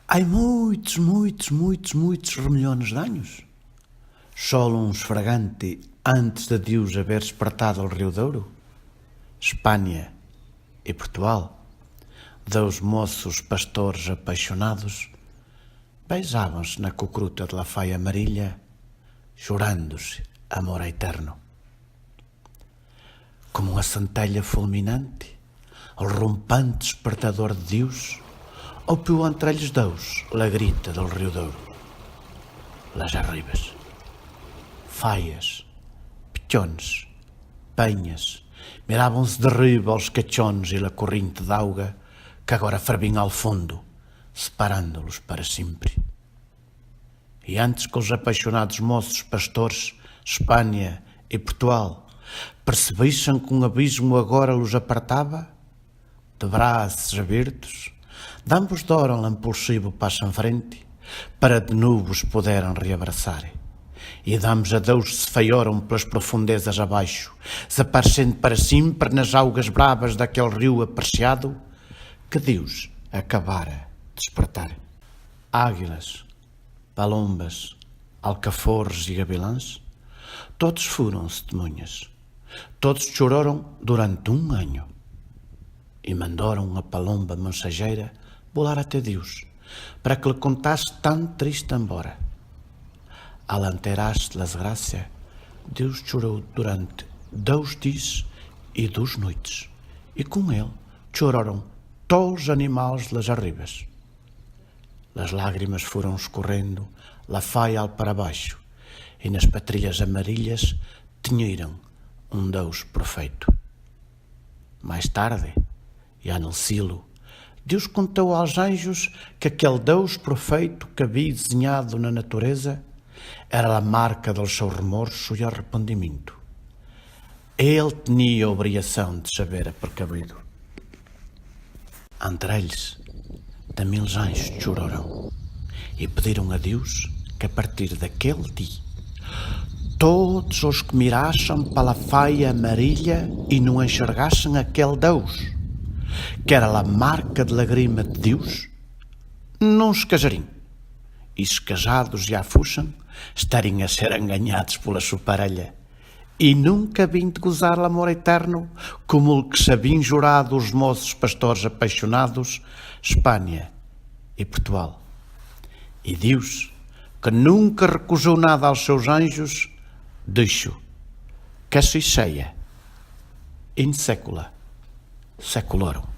Há muitos remilhões de anos. Só um esfragante antes de Deus haver despertado o Rio Douro, Espanha e Portugal, dois moços pastores apaixonados, beijavam-se na cucruta de la faia amarilha, jurando-se amor eterno. Como uma centelha fulminante, o rompante despertador de Deus, ouviu entre eles dois a grita do Rio Douro. Las arribas, faias, pichones, penhas, miravam-se de riba aos cachones e a corrente d'auga que agora fervinha ao fundo, separando-los para sempre. E antes que os apaixonados moços pastores, Espanha e Portugal, percebessem que um abismo agora os apartava, de braços abertos, de ambos doram impulsivo passo em frente, para de novo os puderam reabraçar. E damos a Deus se feioram pelas profundezas abaixo, desaparecendo para sempre nas augas bravas daquele rio apreciado, que Deus acabara de despertar. Águilas, palombas, alcaforres e gavilãs, todos foram testemunhas, todos choraram durante um ano, e mandaram a palomba mensageira volar até Deus, para que lhe contasse tão triste embora. Al enterar-se das graças, Deus chorou durante 2 dias e 2 noites, e com ele choraram todos os animais das arribas. As lágrimas foram escorrendo la faia para baixo, e nas patrilhas amarilhas tinham um Deus perfeito. Mais tarde, já no silo, Deus contou aos anjos que aquele Deus perfeito que havia desenhado na natureza era a marca do seu remorso e arrependimento. Ele tinha a obrigação de saber precavido. Entre eles, também os anjos choraram e pediram a Deus que a partir daquele dia todos os que mirassem para a faia amarilha e não enxergassem aquele Deus, que era a marca de lágrima de Deus, não se casariam. E se casados já fossem, estariam a ser enganhados pela sua parelha, e nunca vim de gozar amor eterno, como o que se haviam jurado os moços pastores apaixonados, Espanha e Portugal. E Deus, que nunca recusou nada aos seus anjos, deixou que assim seja in secula seculorum.